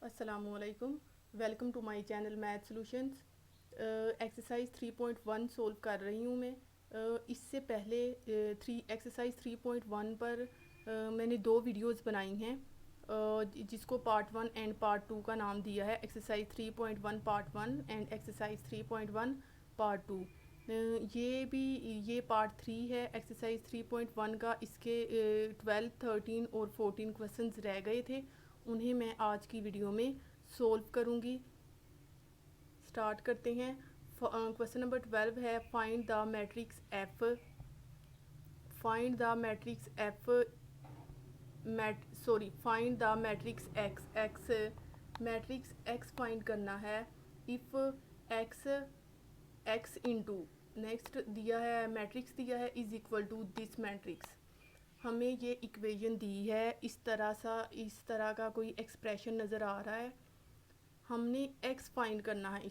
अस्सलामुअलैकुम। Welcome to my channel math solutions. Exercise 3.1 solve कर रही हूँ मैं। इससे पहले एक्सरसाइज 3.1 पर मैंने दो वीडियोस बनाई हैं, जिसको पार्ट 1 एंड पार्ट 2 का नाम दिया है। Exercise 3.1 part 1 and exercise 3.1 part 2। ये पार्ट 3 है एक्सरसाइज 3.1 का। इसके 12, 13 और 14 क्वेश्चंस रह गए थे, उन्हें मैं आज की वीडियो में सोल्व करूंगी। स्टार्ट करते हैं। क्वेश्चन नंबर 12 है, find the matrix F. Find the matrix F find the matrix x matrix x find करना है। इफ़ एक्स इंटू, नेक्स्ट दिया है मैट्रिक्स दिया है is equal to this matrix. हमें ये इक्वेशन दी है, इस तरह का कोई एक्सप्रेशन नज़र आ रहा है। हमने x फाइंड करना है।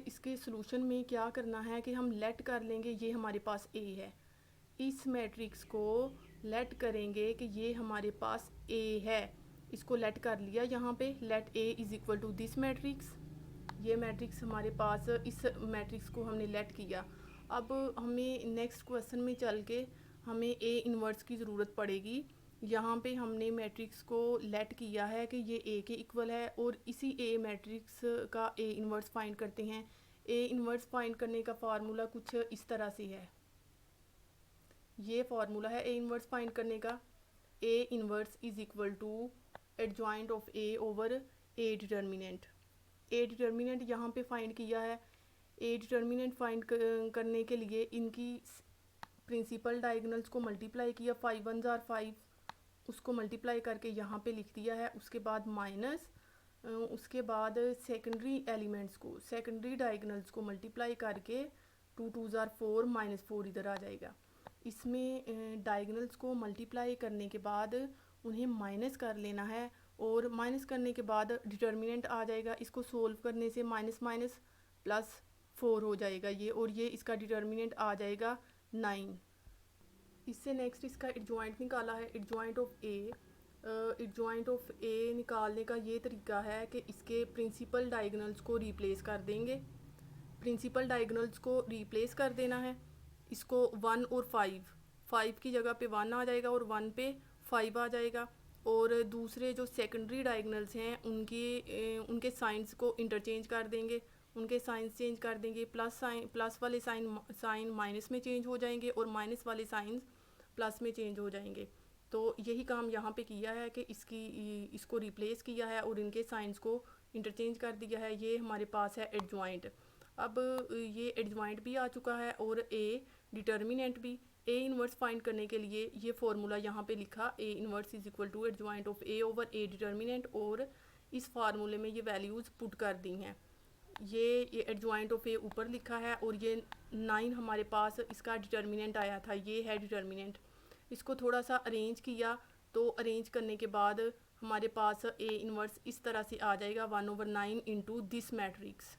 इसके सॉल्यूशन में क्या करना है कि हम लेट कर लेंगे, ये हमारे पास a है। इस मैट्रिक्स को लेट करेंगे कि ये हमारे पास a है। इसको लेट कर लिया यहाँ पे, let a is equal to this matrix. ये मैट्रिक्स हमारे पास, इस मैट्रिक्स को हमने लेट किया। अब हमें नेक्स्ट क्वेश्चन में चल के हमें ए इन्वर्स की ज़रूरत पड़ेगी। यहाँ पे हमने मैट्रिक्स को लेट किया है कि ये ए के इक्वल है, और इसी ए मैट्रिक्स का ए इन्वर्स फाइंड करते हैं। ए इन्वर्स फाइंड करने का फार्मूला कुछ इस तरह से है। ये फार्मूला है ए इन्वर्स फाइंड करने का। A inverse is equal to adjoint of A over A determinant. A determinant यहाँ पे फाइंड किया है। ए डिटर्मिनेंट फाइंड करने के लिए इनकी प्रिंसिपल डायगोनल्स को मल्टीप्लाई किया। 5 1 जार 5, उसको मल्टीप्लाई करके यहाँ पे लिख दिया है। उसके बाद माइनस, उसके बाद सेकेंडरी एलिमेंट्स को, सेकेंडरी डायगोनल्स को मल्टीप्लाई करके 2 2 जार 4 -4 इधर आ जाएगा। इसमें डायगोनल्स को मल्टीप्लाई करने के बाद उन्हें माइनस कर लेना है, और माइनस करने के बाद डिटर्मिनेंट आ जाएगा। इसको सोल्व करने से माइनस माइनस प्लस 4 हो जाएगा ये, और ये इसका डिटर्मिनेंट आ जाएगा 9। इससे नेक्स्ट इसका एडजॉइंट निकाला है, adjoint of A. Adjoint of A निकालने का ये तरीका है कि इसके प्रिंसिपल डायगोनल्स को रिप्लेस कर देंगे। प्रिंसिपल डायगोनल्स को रिप्लेस कर देना है। इसको 1 और 5 की जगह पे 1 आ जाएगा और 1 पे 5 आ जाएगा। और दूसरे जो सेकेंडरी डायगोनल्स हैं उनके साइंस को इंटरचेंज कर देंगे, उनके साइंस चेंज कर देंगे। प्लस वाले साइन माइनस में चेंज हो जाएंगे, और माइनस वाले साइंस प्लस में चेंज हो जाएंगे। तो यही काम यहाँ पे किया है कि इसको रिप्लेस किया है और इनके साइंस को इंटरचेंज कर दिया है। ये हमारे पास है एडजॉइंट। अब ये एडजॉइंट भी आ चुका है और ए डिटर्मिनेंट भी। ए इन्वर्स फाइंड करने के लिए ये फार्मूला यहाँ पे लिखा, A inverse is equal to adjoint of A over A determinant, और इस फार्मूले में ये वैल्यूज़ पुट कर दी हैं। ये एडजॉइंट ऑफ ए ऊपर लिखा है, और ये 9 हमारे पास इसका डिटर्मिनेंट आया था, ये है डिटर्मिनेंट। इसको थोड़ा सा अरेंज किया, तो अरेंज करने के बाद हमारे पास ए इन्वर्स इस तरह से आ जाएगा 1/9 into this matrix.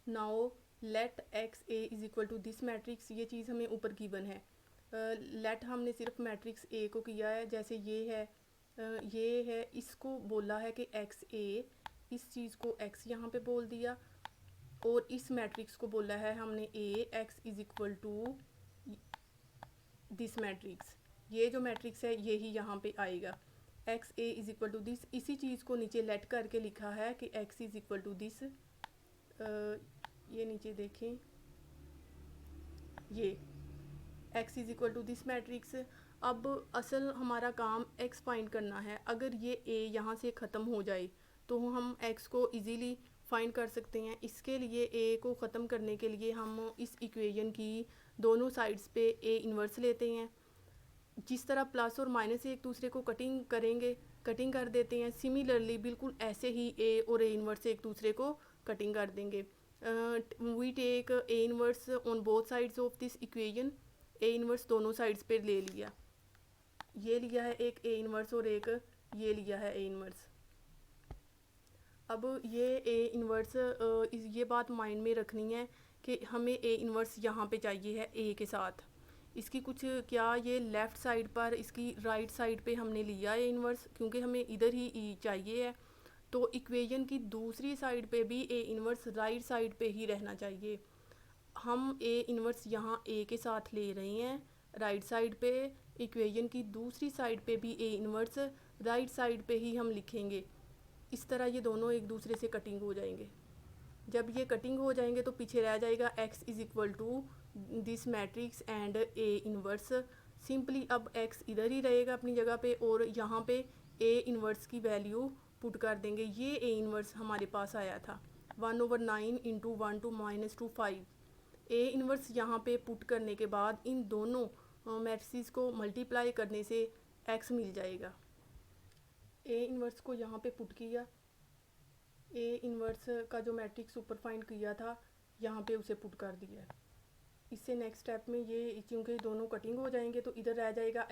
Now let X A is equal to this matrix. ये चीज़ हमें ऊपर गिवन है। लेट हमने सिर्फ मैट्रिक्स ए को किया है, जैसे ये है, इसको बोला है कि एक्स ए, इस चीज़ को एक्स यहाँ पे बोल दिया, और इस मैट्रिक्स को बोला है हमने A X is equal to this matrix. ये जो मैट्रिक्स है यही यहाँ पे आएगा, X A is equal to this. इसी चीज़ को नीचे लेट करके लिखा है कि X is equal to this. ये नीचे देखें, ये x is equal to this matrix. अब असल हमारा काम x फाइंड करना है। अगर ये a यहाँ से ख़त्म हो जाए तो हम x को इजीली फाइंड कर सकते हैं। इसके लिए a को ख़त्म करने के लिए हम इस इक्वेशन की दोनों साइड्स पे a इन्वर्स लेते हैं। जिस तरह प्लस और माइनस एक दूसरे को कटिंग कर देते हैं, सिमिलरली बिल्कुल ऐसे ही a और a इन्वर्स एक दूसरे को कटिंग कर देंगे। We take A inverse on both sides of this equation. A inverse दोनों साइड्स पे ले लिया, ये लिया है एक ए इन्वर्स और एक ये लिया है ए इन्वर्स। अब ये ए इन्वर्स, ये बात माइंड में रखनी है कि हमें ए इन्वर्स यहाँ पे चाहिए है ए के साथ। इसकी कुछ क्या ये लेफ़्ट साइड पर इसकी राइट साइड पे हमने लिया है इन्वर्स, क्योंकि हमें इधर ही ई चाहिए है। तो इक्वेशन की दूसरी साइड पे भी ए इन्वर्स राइट साइड पे ही रहना चाहिए। हम ए इन्वर्स यहाँ ए के साथ ले रहे हैं राइट साइड पे, इक्वेशन की दूसरी साइड पे भी ए इन्वर्स राइट साइड पे ही हम लिखेंगे। इस तरह ये दोनों एक दूसरे से कटिंग हो जाएंगे। जब ये कटिंग हो जाएंगे तो पीछे रह जाएगा x is equal to this matrix and A inverse. Simply अब x इधर ही रहेगा अपनी जगह पे और यहाँ पे ए इन्वर्स की वैल्यू पुट कर देंगे। ये ए इन्वर्स हमारे पास आया था 1/9 इंटू 1 टू -5। ए इन्वर्स यहाँ पे पुट करने के बाद इन दोनों मैट्रिसेस को मल्टीप्लाई करने से x मिल जाएगा। ए इन्वर्स को यहाँ पे पुट किया, ए इन्वर्स का जो मैट्रिक्स ऊपर फाइंड किया था यहाँ पे उसे पुट कर दिया। इससे नेक्स्ट स्टेप में ये क्योंकि दोनों कटिंग हो जाएंगे तो इधर रह जाएगा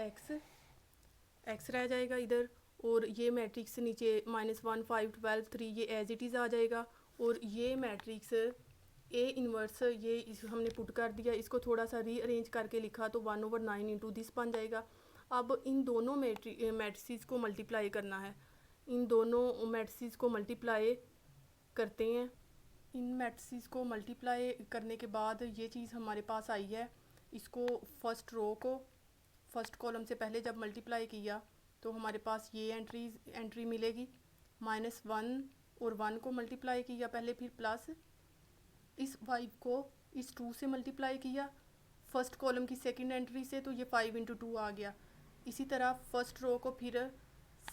x रह जाएगा इधर, और ये मैट्रिक्स नीचे -1 5 12 3 ये एज इट इज़ आ जाएगा। और ये मैट्रिक्स ए इन्वर्स ये हमने पुट कर दिया, इसको थोड़ा सा रीअरेंज करके लिखा तो 1/9 इंटू दिस बन जाएगा। अब इन दोनों मैट्रिसेस को मल्टीप्लाई करना है, इन दोनों मैट्रिसेस को मल्टीप्लाई करते हैं। इन मैट्रिसेस को मल्टीप्लाई करने के बाद ये चीज़ हमारे पास आई है। इसको फर्स्ट रो को फर्स्ट कॉलम से पहले जब मल्टीप्लाई किया तो हमारे पास ये एंट्री मिलेगी। -1 और 1 को मल्टीप्लाई किया पहले, फिर प्लस इस 5 को इस 2 से मल्टीप्लाई किया फर्स्ट कॉलम की सेकंड एंट्री से, तो ये 5 इंटू 2 आ गया। इसी तरह फर्स्ट रो को फिर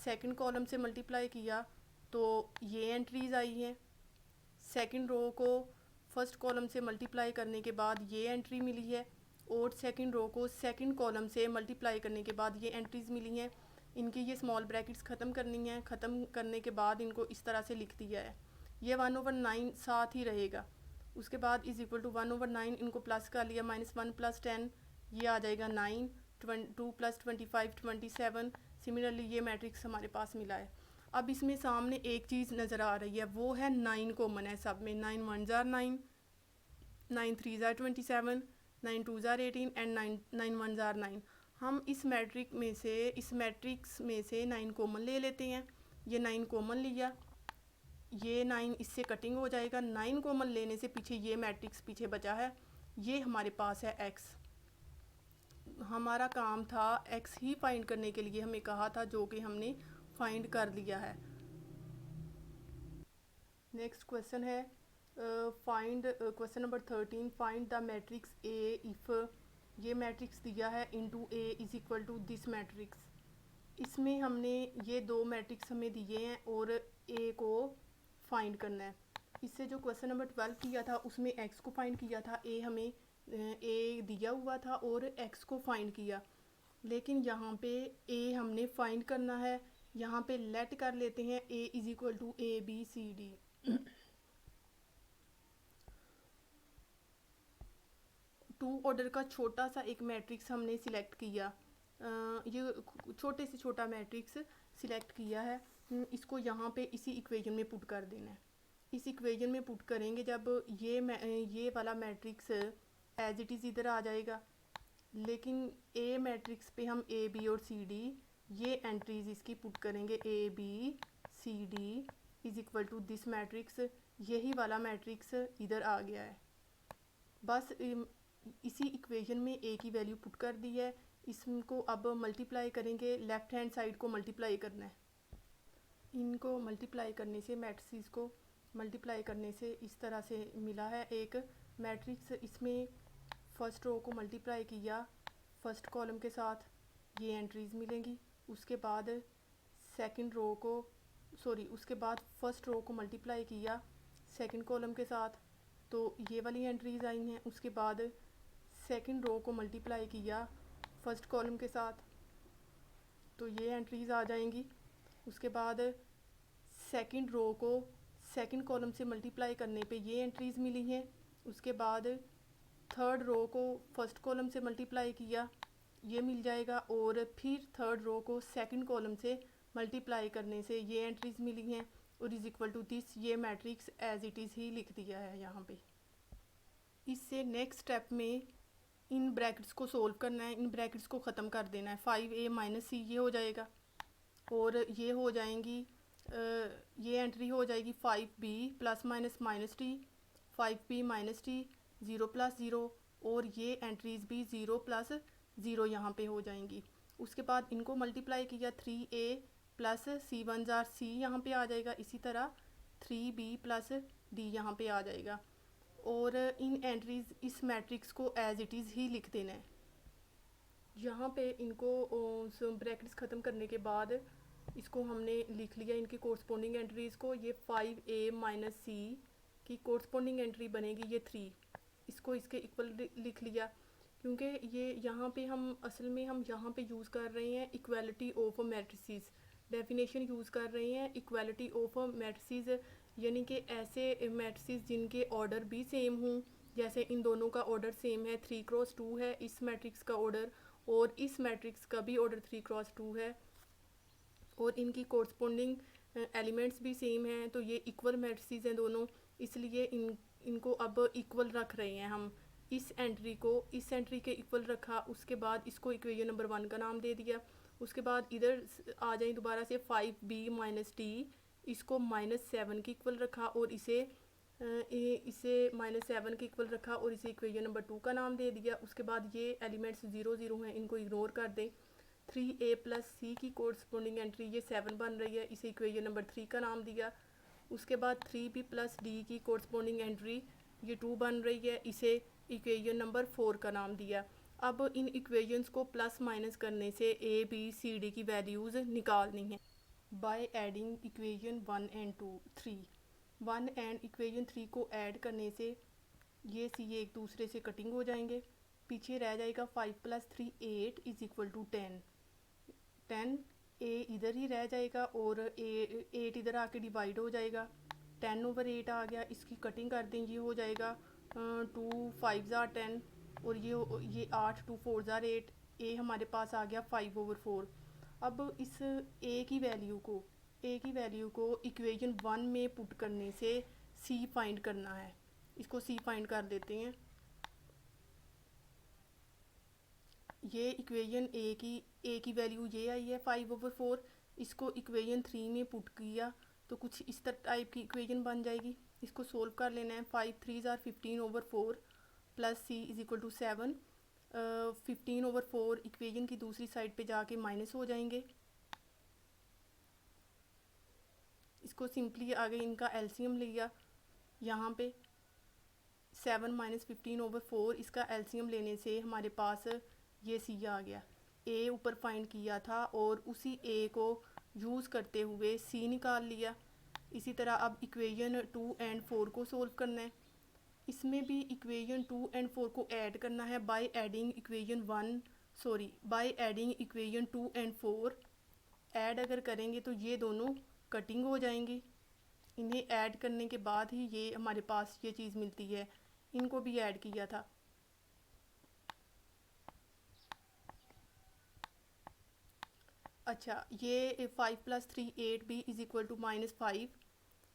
सेकंड कॉलम से मल्टीप्लाई किया तो ये एंट्रीज़ आई हैं। सेकंड रो को फर्स्ट कॉलम से मल्टीप्लाई करने के बाद ये एंट्री मिली है, और सेकंड रो को सेकंड कॉलम से मल्टीप्लाई करने के बाद ये एंट्रीज़ मिली हैं। इनकी ये स्मॉल ब्रैकेट्स ख़त्म करनी है, ख़त्म करने के बाद इनको इस तरह से लिख दिया है। ये 1/9 साथ ही रहेगा। उसके बाद इज़ इक्वल टू 1/9 इनको प्लस कर लिया, -1 + 10 ये आ जाएगा 9, 2 + 25 27। सिमिलरली ये मैट्रिक्स हमारे पास मिला है। अब इसमें सामने एक चीज़ नज़र आ रही है, वो है 9 कॉमन है सब में। 9 1 * 9, 9 3 * 27, 9 2 * 18 एंड 9 1 * 9। हम इस मैट्रिक्स में से 9 कॉमन ले लेते हैं। ये 9 कॉमन लिया, ये 9 इससे कटिंग हो जाएगा। 9 कॉमन लेने से पीछे ये मैट्रिक्स पीछे बचा है, ये हमारे पास है x। हमारा काम था x ही फाइंड करने के लिए हमें कहा था, जो कि हमने फाइंड कर लिया है। नेक्स्ट क्वेश्चन है question number 13, find the matrix A if ये मैट्रिक्स दिया है into A is equal to this matrix. इसमें हमने ये दो मैट्रिक्स हमें दिए हैं और A को फाइंड करना है। इससे जो क्वेश्चन नंबर 12 किया था उसमें x को फाइंड किया था, A हमें A दिया हुआ था और x को फाइंड किया। लेकिन यहाँ पे A हमने फाइंड करना है, यहाँ पे लेट कर लेते हैं A is equal to ABCD। Two order का छोटा सा एक मैट्रिक्स हमने सिलेक्ट किया, ये छोटे से छोटा मैट्रिक्स सिलेक्ट किया है। इसको यहाँ पे इसी इक्वेशन में पुट कर देना है। इस इक्वेशन में पुट करेंगे जब ये वाला मैट्रिक्स एज इट इज़ इधर आ जाएगा, लेकिन ए मैट्रिक्स पे हम ए बी और सी डी ये एंट्रीज इसकी पुट करेंगे। A B C D is equal to this matrix, यही वाला मैट्रिक्स इधर आ गया है। बस इसी इक्वेशन में ए की वैल्यू पुट कर दी है। इसको अब मल्टीप्लाई करेंगे, लेफ़्ट हैंड साइड को मल्टीप्लाई करना है। इनको मल्टीप्लाई करने से मैट्रिक्स को मल्टीप्लाई करने से इस तरह से मिला है एक मैट्रिक्स। इसमें फ़र्स्ट रो को मल्टीप्लाई किया फर्स्ट कॉलम के साथ, ये एंट्रीज़ मिलेंगी। उसके बाद उसके बाद फर्स्ट रो को मल्टीप्लाई किया सेकंड कॉलम के साथ, तो ये वाली एंट्रीज़ आई हैं। उसके बाद सेकंड रो को मल्टीप्लाई किया फर्स्ट कॉलम के साथ, तो ये एंट्रीज़ आ जाएंगी। उसके बाद सेकंड रो को सेकंड कॉलम से मल्टीप्लाई करने पे ये एंट्रीज़ मिली हैं। उसके बाद थर्ड रो को फर्स्ट कॉलम से मल्टीप्लाई किया, ये मिल जाएगा। और फिर थर्ड रो को सेकंड कॉलम से मल्टीप्लाई करने से ये एंट्रीज़ मिली हैं और इज़ इक्वल टू दिस ये मैट्रिक्स एज इट इज़ ही लिख दिया है यहाँ पे। इससे नेक्स्ट स्टेप में इन ब्रैकेट्स को सोल्व करना है, इन ब्रैकेट्स को ख़त्म कर देना है। 5a माइनस सी ये हो जाएगा, और ये हो जाएंगी ये एंट्री हो जाएगी 5b plus minus minus T, 5b minus T, 0 plus 0, और ये एंट्रीज़ भी 0 प्लस 0 यहाँ पे हो जाएंगी। उसके बाद इनको मल्टीप्लाई किया, 3a प्लस सी वन जार सी यहाँ पे आ जाएगा, इसी तरह 3b प्लस डी यहाँ पे आ जाएगा। और इन एंट्रीज़ इस मैट्रिक्स को एज इट इज़ ही लिख देना है। यहाँ पे इनको ब्रैकेट्स ख़त्म करने के बाद इसको हमने लिख लिया, इनकी कोरस्पोंडिंग एंट्रीज़ को। ये 5a माइनस सी की कोरस्पोंडिंग एंट्री बनेगी ये 3, इसको इसके इक्वल लिख लिया, क्योंकि ये यहाँ पे हम असल में हम यहाँ पे यूज़ कर रहे हैं equality of matrices, definition use कर रहे हैं इक्वालिटी ऑफ मैट्रिसेस, यानी कि ऐसे मैट्रिसेस जिनके ऑर्डर भी सेम हों। जैसे इन दोनों का ऑर्डर सेम है, 3x2 है इस मैट्रिक्स का ऑर्डर, और इस मैट्रिक्स का भी ऑर्डर 3x2 है, और इनकी कोरस्पोंडिंग एलिमेंट्स भी सेम हैं, तो ये इक्वल मैट्रिसेस हैं दोनों, इसलिए इनको अब इक्वल रख रहे हैं हम। इस एंट्री को इस एंट्री के इक्वल रखा, उसके बाद इसको इक्वेशन नंबर 1 का नाम दे दिया। उसके बाद इधर आ जाए दोबारा से 5b माइनस टी, इसको -7 के इक्वल रखा, और इसे -7 के इक्वल रखा, और इसे इक्वेशन नंबर 2 का नाम दे दिया। उसके बाद ये एलिमेंट्स 0 0 हैं, इनको इग्नोर कर दें। 3a प्लस सी की कोरस्पोंडिंग एंट्री ये 7 बन रही है, इसे इक्वेशन नंबर 3 का नाम दिया। उसके बाद 3b प्लस डी की कोरस्पोंडिंग एंट्री ये 2 बन रही है, इसे इक्वेशन नंबर 4 का नाम दिया। अब इन इक्वेशंस को प्लस माइनस करने से a b c d की वैल्यूज़ निकालनी है by adding equation 1 and 2 3 1 and equation 3 को ऐड करने से ये सी एक दूसरे से कटिंग हो जाएंगे। पीछे रह जाएगा 5 प्लस 3 8 इज़ इक्वल टू 10 ए इधर ही रह जाएगा, और 8 इधर आके डिवाइड हो जाएगा, 10/8 आ गया। इसकी कटिंग कर दें, ये हो जाएगा 2 5 ज़ार 10, और ये 8 2 4 ज़ार 8, ए हमारे पास आ गया 5/4। अब इस ए की वैल्यू को इक्वेशन 1 में पुट करने से सी फाइंड करना है। इसको सी फाइंड कर देते हैं। ये इक्वेशन ए की वैल्यू ये आई है 5/4, इसको इक्वेशन 3 में पुट किया तो कुछ इस तरह टाइप की इक्वेशन बन जाएगी। इसको सोल्व कर लेना है। 5 3 ज़ार 15/4 plus C is equal to 7। 15/4 equation की दूसरी साइड पे जाके माइनस हो जाएंगे। इसको सिंपली आगे इनका एलसीएम लिया, यहाँ पे 7 माइनस 15/4, इसका एलसीएम लेने से हमारे पास ये सी आ गया। ए ऊपर फाइंड किया था और उसी ए को यूज़ करते हुए सी निकाल लिया। इसी तरह अब इक्वेशन 2 एंड 4 को सोल्व करना है। इसमें भी इक्वेशन 2 एंड 4 को ऐड करना है by adding equation 2 and 4। Add अगर करेंगे तो ये दोनों कटिंग हो जाएंगी। इन्हें ऐड करने के बाद ही ये हमारे पास ये चीज़ मिलती है। इनको भी ऐड किया था। अच्छा, ये 5 plus 3 8 b is equal to -5,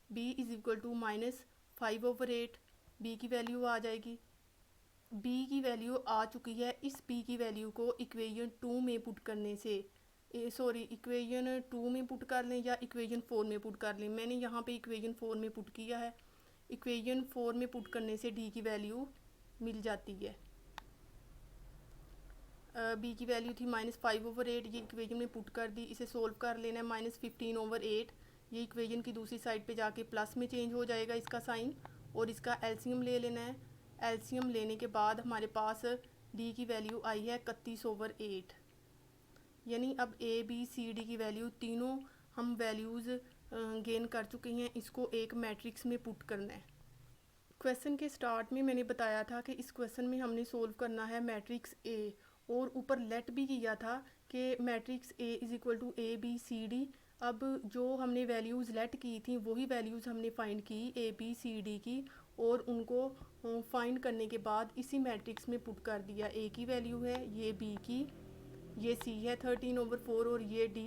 b is equal to -5/8। b की वैल्यू आ जाएगी। b की वैल्यू आ चुकी है। इस b की वैल्यू को इक्वेशन 2 में पुट करने से इक्वेशन 2 में पुट कर लें या इक्वेशन 4 में पुट कर लें। मैंने यहाँ पे इक्वेशन 4 में पुट किया है। इक्वेशन 4 में पुट करने से d की वैल्यू मिल जाती है। b की वैल्यू थी -5/8, ये इक्वेशन में पुट कर दी। इसे सोल्व कर लेना है। -15/8 ये इक्वेशन की दूसरी साइड पे जाके प्लस में चेंज हो जाएगा इसका साइन, और इसका एलसीएम ले लेना है। एलसीएम लेने के बाद हमारे पास d की वैल्यू आई है 31/8। यानी अब a b c d की वैल्यू तीनों हम वैल्यूज़ गेन कर चुके हैं। इसको एक मैट्रिक्स में पुट करना है। क्वेश्चन के स्टार्ट में मैंने बताया था कि इस क्वेश्चन में हमने सोल्व करना है मैट्रिक्स A, और ऊपर लेट भी किया था कि matrix A is equal to A B C D। अब जो हमने वैल्यूज़ लेट की थी वही वैल्यूज़ हमने फाइंड की A B C D की, और उनको फाइंड करने के बाद इसी मैट्रिक्स में पुट कर दिया। A की वैल्यू है, ये B की, ये C है 13/4, और ये D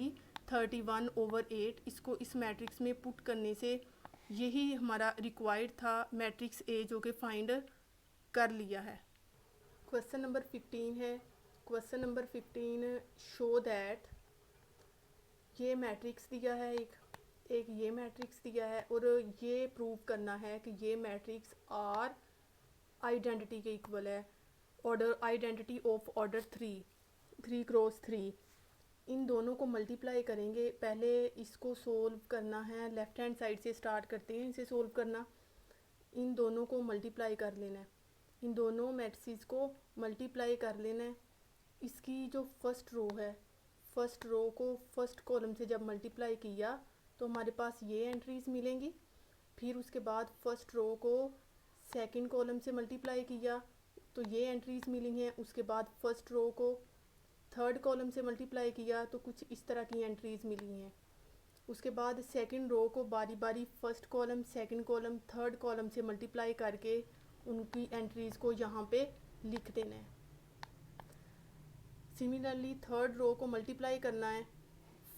31/8। इसको इस मैट्रिक्स में पुट करने से यही हमारा रिक्वायर्ड था मैट्रिक्स A, जो कि फाइंड कर लिया है। क्वेश्चन नंबर 15 है। क्वेश्चन नंबर 15, शो दैट, ये मैट्रिक्स दिया है, एक ये मैट्रिक्स दिया है और ये प्रूव करना है कि ये मैट्रिक्स आर आइडेंटिटी के इक्वल है, order identity of order 3 cross 3। इन दोनों को मल्टीप्लाई करेंगे। पहले इसको सोल्व करना है, लेफ़्ट हैंड साइड से स्टार्ट करते हैं इसे सोल्व करना। इन दोनों को मल्टीप्लाई कर लेना है, इन दोनों मैट्रिक्स को मल्टीप्लाई कर लेना है। इसकी जो फर्स्ट रो है, फर्स्ट रो को फर्स्ट कॉलम से जब मल्टीप्लाई किया तो हमारे पास ये एंट्रीज़ मिलेंगी। फिर उसके बाद फर्स्ट रो को सेकंड कॉलम से मल्टीप्लाई किया तो ये एंट्रीज़ मिली हैं। उसके बाद फर्स्ट रो को थर्ड कॉलम से मल्टीप्लाई किया तो कुछ इस तरह की एंट्रीज़ मिली हैं। उसके बाद सेकंड रो को बारी बारी first column, second column, third column से मल्टीप्लाई करके उनकी एंट्रीज़ को यहाँ पे लिख देना है। सिमिलरली थर्ड रो को मल्टीप्लाई करना है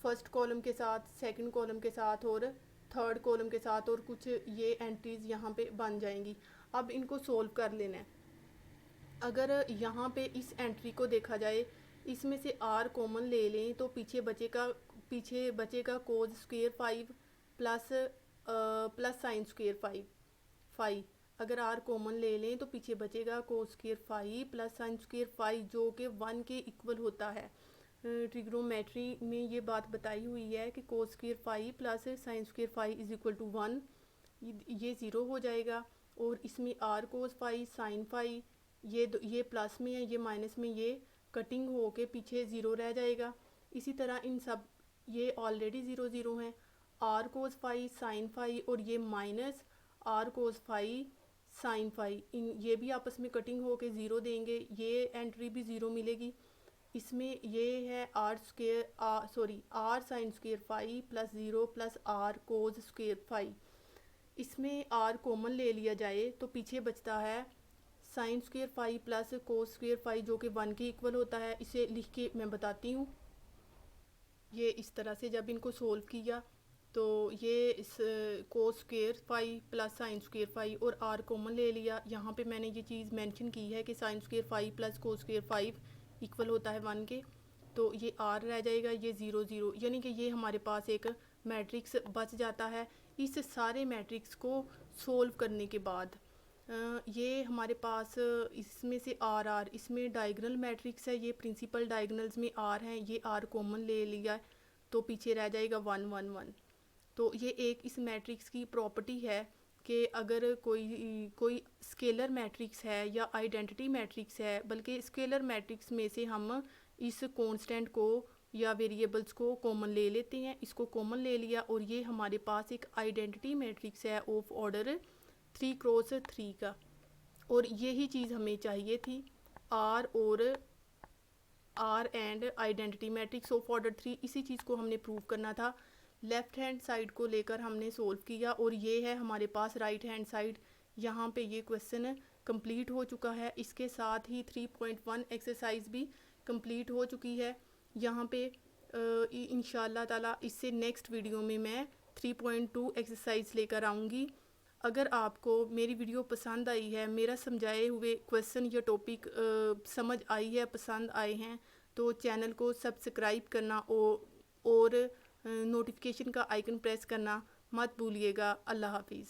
फर्स्ट कॉलम के साथ, सेकंड कॉलम के साथ और थर्ड कॉलम के साथ, और कुछ ये एंट्रीज़ यहाँ पे बन जाएंगी। अब इनको सोल्व कर लेना है। अगर यहाँ पे इस एंट्री को देखा जाए, इसमें से r कॉमन ले लें तो पीछे बचेगा कोज स्क्वेयर 5 प्लस साइन स्क्वेयर 5। अगर r कॉमन ले लें तो पीछे बचेगा कोज स्क्वेयर 5 प्लस साइन स्क्वेयर 5 जो कि 1 के इक्वल होता है। ट्रिग्नोमेट्री में ये बात बताई हुई है कि cos square 5 plus sine square 5 is equal to 1। ये 0 हो जाएगा और इसमें r कोज 5 साइन 5, ये प्लस में है, ये माइनस में, ये कटिंग हो के पीछे ज़ीरो रह जाएगा। इसी तरह इन सब, ये ऑलरेडी 0 0 हैं, r कोस 5 साइन 5 और ये माइनस r कोस 5 साइन 5, ये भी आपस में कटिंग हो के ज़ीरो देंगे, ये एंट्री भी ज़ीरो मिलेगी। इसमें ये है r sign square 5 plus 0 plus r cos square 5। इसमें r कॉमन ले लिया जाए तो पीछे बचता है sign square 5 plus cos square 5 जो कि 1 के इक्वल होता है। इसे लिख के मैं बताती हूँ। ये इस तरह से जब इनको सोल्व किया तो ये इस cos square 5 plus sine square 5 और r कॉमन ले लिया। यहाँ पे मैंने ये चीज़ मेंशन की है कि sign square 5 plus cos square 5 equal होता है 1 के, तो ये r रह जाएगा, ये 0 0, यानी कि ये हमारे पास एक मैट्रिक्स बच जाता है। इस सारे मैट्रिक्स को सोल्व करने के बाद ये हमारे पास इसमें से r इसमें डायगोनल मैट्रिक्स है, ये प्रिंसिपल डायगोनल्स में r हैं, ये r कॉमन ले लिया तो पीछे रह जाएगा 1 1 1। तो ये एक इस मैट्रिक्स की प्रॉपर्टी है कि अगर कोई स्केलर मैट्रिक्स है या आइडेंटिटी मैट्रिक्स है, बल्कि स्केलर मैट्रिक्स में से हम इस कांस्टेंट को या वेरिएबल्स को कॉमन ले लेते हैं। इसको कॉमन ले लिया और ये हमारे पास एक आइडेंटिटी मैट्रिक्स है ऑफ ऑर्डर 3 क्रॉस 3 का, और यही चीज़ हमें चाहिए थी, or and identity matrix of order 3। इसी चीज़ को हमने प्रूव करना था। लेफ़्ट हैंड साइड को लेकर हमने सोल्व किया और ये है हमारे पास राइट हैंड साइड। यहाँ पे ये क्वेश्चन कंप्लीट हो चुका है। इसके साथ ही 3.1 एक्सरसाइज भी कंप्लीट हो चुकी है। यहाँ पे इंशाल्लाह ताला इससे नेक्स्ट वीडियो में मैं 3.2 एक्सरसाइज लेकर आऊँगी। अगर आपको मेरी वीडियो पसंद आई है, मेरा समझाए हुए क्वेश्चन या टॉपिक समझ आई है, पसंद आए हैं, तो चैनल को सब्सक्राइब करना और नोटिफिकेशन का आइकन प्रेस करना मत भूलिएगा। अल्लाह हाफिज़।